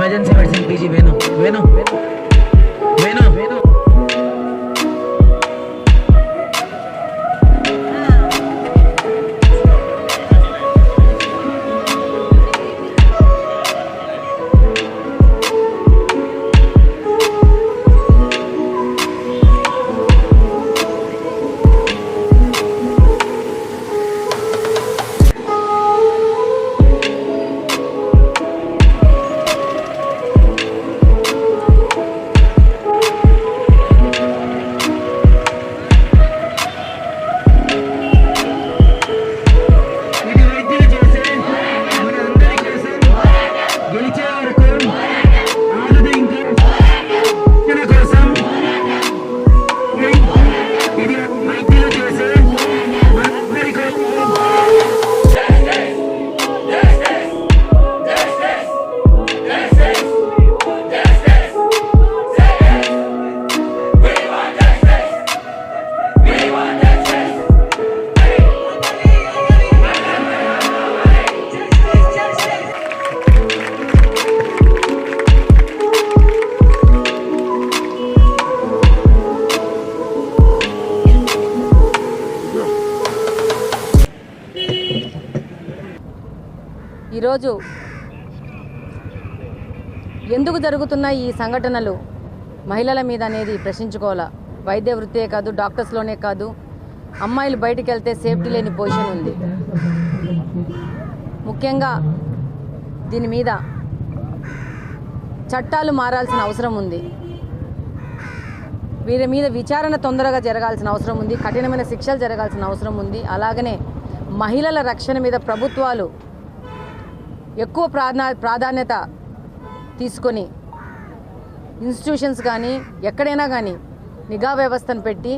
Emergency medicine PG Venu Venu Venu Venu ఈరోజు ఎందుకు జరుగుతున్న ఈ సంఘటనలు మహిళల మీద అనేది ప్రశ్నించుకోవాలా. వైద్య వృత్తే కాదు, డాక్టర్స్లోనే కాదు, అమ్మాయిలు బయటికి వెళ్తే సేఫ్టీ లేని పొజిషన్ ఉంది. ముఖ్యంగా దీని మీద చట్టాలు మారాల్సిన అవసరం ఉంది. వీరి మీద విచారణ తొందరగా జరగాల్సిన అవసరం ఉంది. కఠినమైన శిక్షలు జరగాల్సిన అవసరం ఉంది. అలాగనే మహిళల రక్షణ మీద ప్రభుత్వాలు ఎక్కువ ప్రాధాన్యత తీసుకొని ఇన్స్టిట్యూషన్స్ కానీ ఎక్కడైనా కానీ నిఘా వ్యవస్థను పెట్టి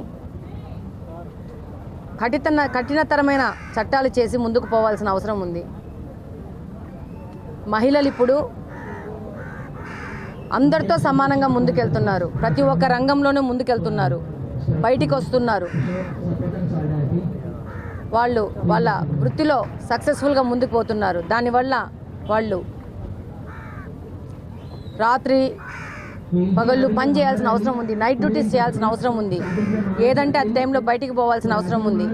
కఠినతరమైన చట్టాలు చేసి ముందుకు పోవాల్సిన అవసరం ఉంది. మహిళలు ఇప్పుడు అందరితో సమానంగా ముందుకెళ్తున్నారు. ప్రతి ఒక్క రంగంలోనూ ముందుకెళ్తున్నారు, బయటికి వస్తున్నారు. వాళ్ళు వాళ్ళ వృత్తిలో సక్సెస్ఫుల్గా ముందుకు పోతున్నారు. దానివల్ల వాళ్ళు రాత్రి పగళ్ళు పని చేయాల్సిన అవసరం ఉంది, నైట్ డ్యూటీస్ చేయాల్సిన అవసరం ఉంది. ఏదంటే ఆ టైంలో బయటికి పోవాల్సిన అవసరం ఉంది.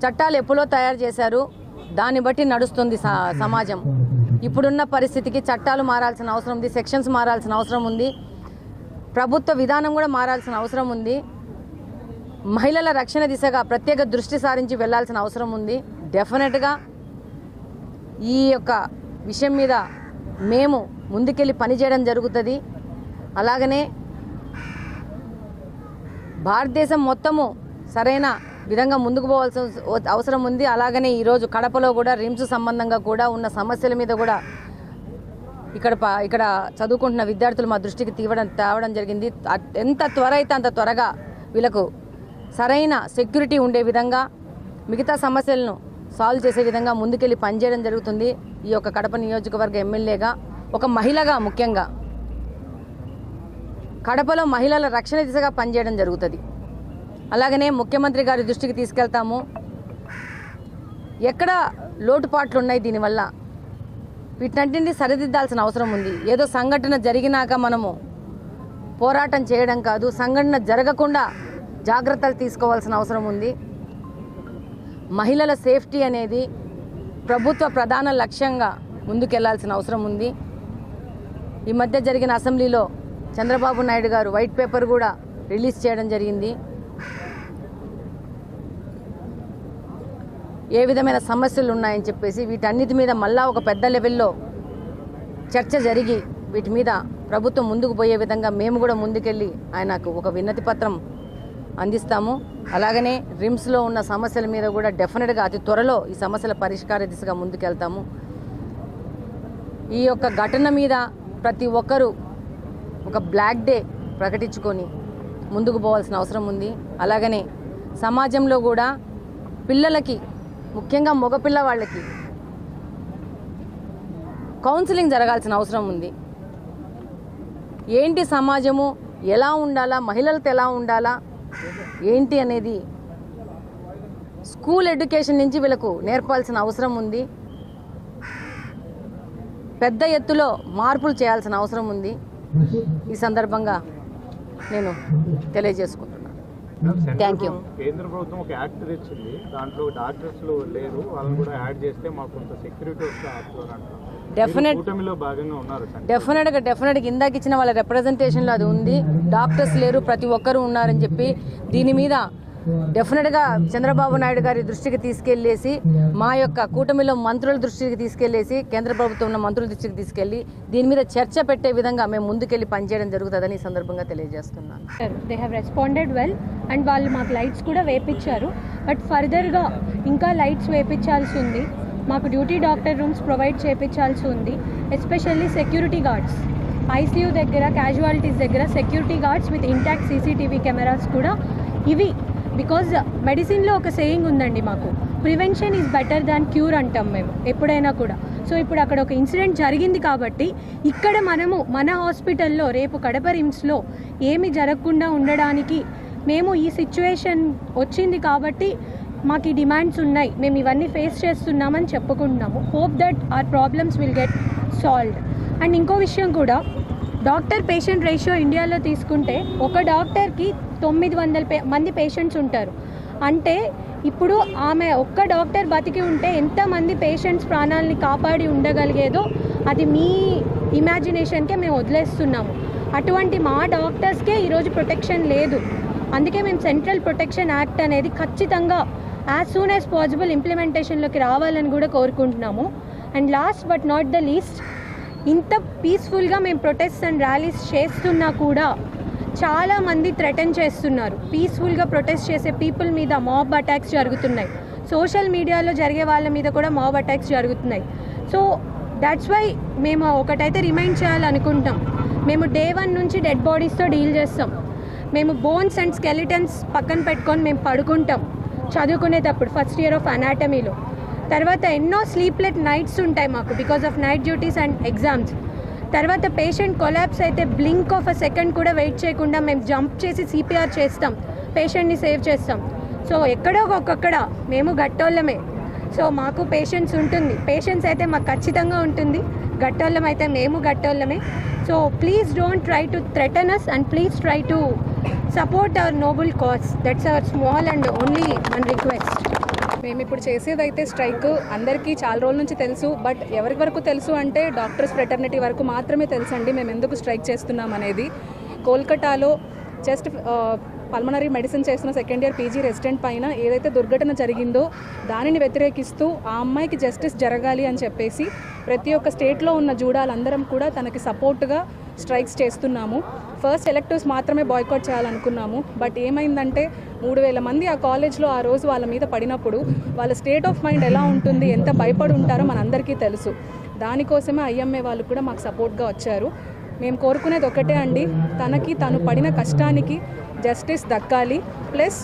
చట్టాలు ఎప్పుడో తయారు చేశారు, దాన్ని బట్టి నడుస్తుంది సమాజం. ఇప్పుడున్న పరిస్థితికి చట్టాలు మారాల్సిన అవసరం ఉంది, సెక్షన్స్ మారాల్సిన అవసరం ఉంది, ప్రభుత్వ విధానం కూడా మారాల్సిన అవసరం ఉంది. మహిళల రక్షణ దిశగా ప్రత్యేక దృష్టి సారించి వెళ్లాల్సిన అవసరం ఉంది. డెఫినెట్గా ఈ యొక్క విషయం మీద మేము ముందుకెళ్ళి పనిచేయడం జరుగుతుంది. అలాగనే భారతదేశం మొత్తము సరైన విధంగా ముందుకు పోవాల్సిన అవసరం ఉంది. అలాగనే ఈరోజు కడపలో కూడా రిమ్స్ సంబంధంగా కూడా ఉన్న సమస్యల మీద కూడా ఇక్కడ చదువుకుంటున్న విద్యార్థులు మా దృష్టికి తేవడం జరిగింది. ఎంత త్వర అయితే అంత త్వరగా వీళ్ళకు సరైన సెక్యూరిటీ ఉండే విధంగా, మిగతా సమస్యలను సాల్వ్ చేసే విధంగా ముందుకెళ్ళి పనిచేయడం జరుగుతుంది. ఈ యొక్క కడప నియోజకవర్గ ఎమ్మెల్యేగా, ఒక మహిళగా ముఖ్యంగా కడపలో మహిళల రక్షణ దిశగా పనిచేయడం జరుగుతుంది. అలాగనే ముఖ్యమంత్రి గారి దృష్టికి తీసుకెళ్తాము. ఎక్కడ లోటుపాట్లు ఉన్నాయి, దీనివల్ల వీటన్నింటినీ సరిదిద్దాల్సిన అవసరం ఉంది. ఏదో సంఘటన జరిగినాక మనము పోరాటం చేయడం కాదు, సంఘటన జరగకుండా జాగ్రత్తలు తీసుకోవాల్సిన అవసరం ఉంది. మహిళల సేఫ్టీ అనేది ప్రభుత్వ ప్రధాన లక్ష్యంగా ముందుకెళ్లాల్సిన అవసరం ఉంది. ఈ మధ్య జరిగిన అసెంబ్లీలో చంద్రబాబు నాయుడు గారు వైట్ పేపర్ కూడా రిలీజ్ చేయడం జరిగింది. ఏ విధమైన సమస్యలు ఉన్నాయని చెప్పేసి వీటన్నిటి మీద మళ్ళా ఒక పెద్ద లెవెల్లో చర్చ జరిగి వీటి మీద ప్రభుత్వం ముందుకు పోయే విధంగా మేము కూడా ముందుకెళ్ళి ఆయనకు ఒక వినతి పత్రం అందిస్తాము. అలాగనే రిమ్స్లో ఉన్న సమస్యల మీద కూడా డెఫినెట్గా అతి త్వరలో ఈ సమస్యల పరిష్కార దిశగా ముందుకెళ్తాము. ఈ యొక్క ఘటన మీద ప్రతి ఒక్కరూ ఒక బ్లాక్ డే ప్రకటించుకొని ముందుకు పోవాల్సిన అవసరం ఉంది. అలాగనే సమాజంలో కూడా పిల్లలకి, ముఖ్యంగా మగపిల్లవాళ్ళకి కౌన్సిలింగ్ జరగాల్సిన అవసరం ఉంది. ఏంటి సమాజము, ఎలా ఉండాలా, మహిళలతో ఎలా ఉండాలా ఏంటి అనేది స్కూల్ ఎడ్యుకేషన్ నుంచి వీళ్ళకు నేర్పాల్సిన అవసరం ఉంది. పెద్ద ఎత్తులో మార్పులు చేయాల్సిన అవసరం ఉంది. ఈ సందర్భంగా నేను తెలియజేసుకుంటున్నాను. Thank you. కేంద్ర ప్రభుత్వం ఒక యాక్ట్ తెచ్చింది, దాంట్లో డాక్టర్స్ లేరు, వాళ్ళని కూడా యాడ్ చేస్తే మాకు కొంత సెక్యూరిటీ వస్తుంది. డెఫినెట్గా ఇందాక ఇచ్చిన వాళ్ళ రిప్రజెంటేషన్లో అది ఉంది. డాక్టర్స్ లేరు, ప్రతి ఒక్కరూ ఉన్నారని చెప్పి దీని మీద డెఫినెట్గా చంద్రబాబు నాయుడు గారి దృష్టికి తీసుకెళ్లేసి, మా యొక్క కూటమిలో మంత్రుల దృష్టికి తీసుకెళ్లేసి, కేంద్ర ప్రభుత్వం ఉన్న మంత్రుల దృష్టికి తీసుకెళ్లి దీని మీద చర్చ పెట్టే విధంగా మేము ముందుకెళ్లి పనిచేయడం జరుగుతుందని ఈ సందర్భంగా తెలియజేస్తున్నాను. They have responded well and వాళ్ళు మాకు లైట్స్ కూడా వేపించారు. బట్ ఫర్దర్గా ఇంకా లైట్స్ వేపించాల్సి ఉంది. మాకు డ్యూటీ డాక్టర్ రూమ్స్ ప్రొవైడ్ చేయించాల్సి ఉంది. ఎస్పెషల్లీ సెక్యూరిటీ గార్డ్స్, ఐసీయూ దగ్గర, క్యాజువాలిటీస్ దగ్గర security guards with intact CCTV cameras కూడా ఇవి. బికాజ్ మెడిసిన్లో ఒక సేయింగ్ ఉందండి, మాకు prevention is better than cure అంటాం మేము ఎప్పుడైనా కూడా. సో ఇప్పుడు అక్కడ ఒక ఇన్సిడెంట్ జరిగింది కాబట్టి ఇక్కడ మనము మన హాస్పిటల్లో రేపు కడప రిమ్స్లో ఏమి జరగకుండా ఉండడానికి మేము ఈ సిచ్యువేషన్ వచ్చింది కాబట్టి మాకు ఈ డిమాండ్స్ ఉన్నాయి, మేము ఇవన్నీ ఫేస్ చేస్తున్నామని చెప్పుకుంటున్నాము. Hope that our problems will get solved. And ఇంకో విషయం కూడా, డాక్టర్ పేషెంట్ రేషియో ఇండియాలో తీసుకుంటే ఒక డాక్టర్కి 900 మంది పేషెంట్స్ ఉంటారు. అంటే ఇప్పుడు ఆమె ఒక్క డాక్టర్ బతికి ఉంటే ఎంతమంది పేషెంట్స్ ప్రాణాలని కాపాడి ఉండగలిగేదో అది మీ ఇమాజినేషన్కే మేము వదిలేస్తున్నాము. అటువంటి మా డాక్టర్స్కే ఈరోజు ప్రొటెక్షన్ లేదు. అందుకే మేము సెంట్రల్ ప్రొటెక్షన్ యాక్ట్ అనేది ఖచ్చితంగా యాజ్ సూన్ యాజ్ పాసిబుల్ ఇంప్లిమెంటేషన్లోకి రావాలని కూడా కోరుకుంటున్నాము. And last but not the least, ఇంత పీస్ఫుల్గా మేము ప్రొటెస్ట్ అండ్ ర్యాలీస్ చేస్తున్నా కూడా చాలామంది థ్రెటన్ చేస్తున్నారు. పీస్ఫుల్గా ప్రొటెస్ట్ చేసే పీపుల్ మీద మాబ్ అటాక్స్ జరుగుతున్నాయి. సోషల్ మీడియాలో జరిగే వాళ్ళ మీద కూడా మాబ్ అటాక్స్ జరుగుతున్నాయి. సో దాట్స్ వై మేము ఒకటైతే రిమైండ్ చేయాలనుకుంటాం, మేము డే 1 నుంచి డెడ్ బాడీస్తో డీల్ చేస్తాం. మేము బోన్స్ అండ్ స్కెలిటన్స్ పక్కన పెట్టుకొని మేము పడుకుంటాం చదువుకునేటప్పుడు ఫస్ట్ ఇయర్ ఆఫ్ అనాటమీలో. తర్వాత ఎన్నో స్లీప్లెస్ నైట్స్ ఉంటాయి మాకు because of night duties and exams. తర్వాత పేషెంట్ కొలాప్స్ అయితే బ్లింక్ ఆఫ్ అ సెకండ్ కూడా వెయిట్ చేయకుండా మేము జంప్ చేసి సిపిఆర్ చేస్తాం, పేషెంట్ని సేవ్ చేస్తాం. సో ఎక్కడో ఒక్కొక్కడ మేము గట్టోళ్ళమే. సో మాకు పేషెంట్స్ ఉంటుంది, పేషెంట్స్ అయితే మాకు ఖచ్చితంగా ఉంటుంది, గట్టోళ్ళం అయితే మేము గట్టోళ్ళమే. So please don't try to threaten us and please try to support our noble cause. That's our small and only one request. మేము ఇప్పుడు చేసేదైతే స్ట్రైక్ అందరికీ చాలా రోజుల నుంచి తెలుసు. బట్ ఎవరి వరకు తెలుసు అంటే డాక్టర్స్ ఫ్రెటర్నిటీ వరకు మాత్రమే తెలుసండి మేము ఎందుకు స్ట్రైక్ చేస్తున్నాం అనేది. కోల్కతాలో జస్ట్ పల్మనరీ మెడిసిన్ చేస్తున్న సెకండ్ ఇయర్ పీజీ రెసిడెంట్ పైన ఏదైతే దుర్ఘటన జరిగిందో దానిని వ్యతిరేకిస్తూ ఆ అమ్మాయికి జస్టిస్ జరగాలి అని చెప్పేసి ప్రతి ఒక్క స్టేట్లో ఉన్న జూడాలందరం కూడా తనకి సపోర్ట్గా స్ట్రైక్స్ చేస్తున్నాము. ఫస్ట్ ఎలెక్టివ్స్ మాత్రమే బాయ్కాట్ చేయాలనుకున్నాము. బట్ ఏమైందంటే 3000 మంది ఆ కాలేజ్లో ఆ రోజు వాళ్ళ మీద పడినప్పుడు వాళ్ళ స్టేట్ ఆఫ్ మైండ్ ఎలా ఉంటుంది, ఎంత భయపడి ఉంటారో మనందరికీ తెలుసు. దానికోసమే ఐఎంఏ వాళ్ళు కూడా మాకు సపోర్ట్గా వచ్చారు. మేము కోరుకునేది ఒకటే అండి, తను పడిన కష్టానికి జస్టిస్ దక్కాలి. ప్లస్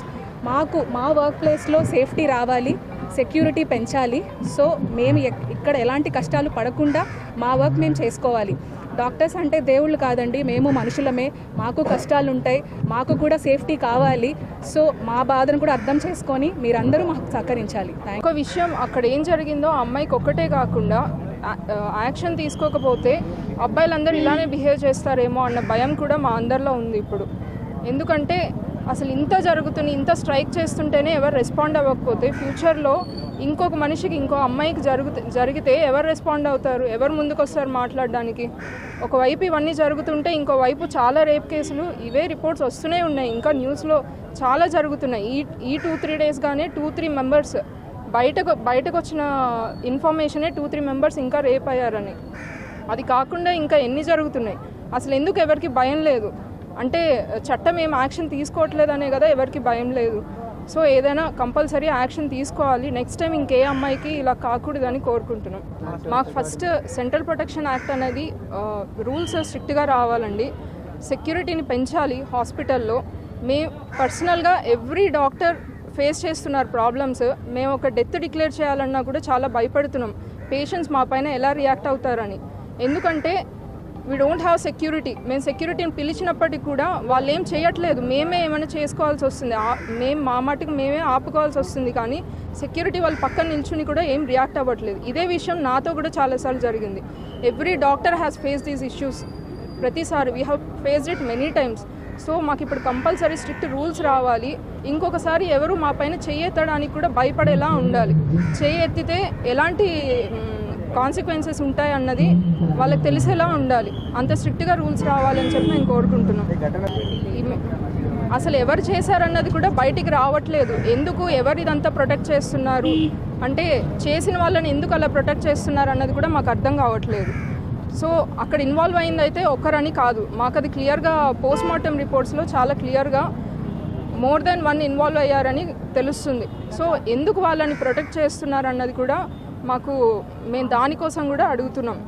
మాకు మా వర్క్ ప్లేస్లో సేఫ్టీ రావాలి, సెక్యూరిటీ పెంచాలి. సో మేము ఇక్కడ ఎలాంటి కష్టాలు పడకుండా మా వర్క్ మేము చేసుకోవాలి. డాక్టర్స్ అంటే దేవుళ్ళు కాదండి, మేము మనుషులమే, మాకు కష్టాలు ఉంటాయి, మాకు కూడా సేఫ్టీ కావాలి. సో మా బాధను కూడా అర్థం చేసుకొని మీరందరూ మాకు సహకరించాలి. ఒక విషయం, అక్కడ ఏం జరిగిందో ఆ అమ్మాయికి ఒక్కటే కాకుండా యాక్షన్ తీసుకోకపోతే అబ్బాయిలందరూ ఇలానే బిహేవ్ చేస్తారేమో అన్న భయం కూడా మా అందరిలో ఉంది ఇప్పుడు. ఎందుకంటే అసలు ఇంత జరుగుతుంది, ఇంత స్ట్రైక్ చేస్తుంటేనే ఎవరు రెస్పాండ్ అవ్వకపోతే ఫ్యూచర్లో ఇంకొక మనిషికి ఇంకో అమ్మాయికి జరిగితే ఎవరు రెస్పాండ్ అవుతారు, ఎవరు ముందుకు వస్తారు మాట్లాడడానికి? ఒకవైపు ఇవన్నీ జరుగుతుంటే ఇంకోవైపు చాలా రేప్ కేసులు ఇవే రిపోర్ట్స్ వస్తూనే ఉన్నాయి. ఇంకా న్యూస్లో చాలా జరుగుతున్నాయి. ఈ 2-3 డేస్గానే 2-3 మెంబర్స్ బయటకు వచ్చిన ఇన్ఫర్మేషనే 2-3 మెంబర్స్ ఇంకా రేప్ అయ్యారని. అది కాకుండా ఇంకా ఎన్ని జరుగుతున్నాయి. అసలు ఎందుకు ఎవరికి భయం లేదు అంటే చట్టం ఏం యాక్షన్ తీసుకోవట్లేదనే కదా ఎవరికి భయం లేదు. సో ఏదైనా కంపల్సరీ యాక్షన్ తీసుకోవాలి. నెక్స్ట్ టైం ఇంకే అమ్మాయికి ఇలా కాకూడదని కోరుకుంటున్నాం. మాకు ఫస్ట్ సెంట్రల్ ప్రొటెక్షన్ యాక్ట్ అనేది రూల్స్ స్ట్రిక్ట్గా రావాలండి. సెక్యూరిటీని పెంచాలి హాస్పిటల్లో. మేము పర్సనల్గా ఎవ్రీ డాక్టర్ ఫేస్ చేస్తున్నారు ప్రాబ్లమ్స్. మేము ఒక డెత్ డిక్లేర్ చేయాలన్నా కూడా చాలా భయపడుతున్నాం, పేషెంట్స్ మా పైన ఎలా రియాక్ట్ అవుతారని. ఎందుకంటే వీ డోంట్ హ్యావ్ సెక్యూరిటీ. మేము సెక్యూరిటీని పిలిచినప్పటికీ కూడా వాళ్ళు ఏం చేయట్లేదు, మేమే ఏమైనా చేసుకోవాల్సి వస్తుంది, మేము మా మటుకు మేమే ఆపుకోవాల్సి వస్తుంది. కానీ సెక్యూరిటీ వాళ్ళు పక్కన నిల్చుని కూడా ఏం రియాక్ట్ అవ్వట్లేదు. ఇదే విషయం నాతో కూడా చాలాసార్లు జరిగింది. Every doctor has face these issues. ప్రతిసారి we have faced it many times. So మాకు ఇప్పుడు కంపల్సరీ స్ట్రిక్ట్ రూల్స్ రావాలి. ఇంకొకసారి ఎవరు మా పైన చెయ్యెత్తడానికి కూడా భయపడేలా ఉండాలి. చెయ్యెత్తితే ఎలాంటి కాన్సిక్వెన్సెస్ ఉంటాయి అన్నది వాళ్ళకి తెలిసేలా ఉండాలి. అంత స్ట్రిక్ట్గా రూల్స్ రావాలని చెప్పి నేను కోరుకుంటున్నాను. అసలు ఎవరు చేశారన్నది కూడా బయటికి రావట్లేదు. ఎందుకు ఎవరు ఇదంతా ప్రొటెక్ట్ చేస్తున్నారు అంటే చేసిన వాళ్ళని ఎందుకు అలా ప్రొటెక్ట్ చేస్తున్నారు అన్నది కూడా మాకు అర్థం కావట్లేదు. సో అక్కడ ఇన్వాల్వ్ అయిందైతే ఒక్కరని కాదు, మాకు అది క్లియర్గా పోస్ట్మార్టం రిపోర్ట్స్లో చాలా క్లియర్గా మోర్ దెన్ 1 ఇన్వాల్వ్ అయ్యారని తెలుస్తుంది. సో ఎందుకు వాళ్ళని ప్రొటెక్ట్ చేస్తున్నారు అన్నది కూడా మేము దానికోసం కూడా అడుగుతున్నాం.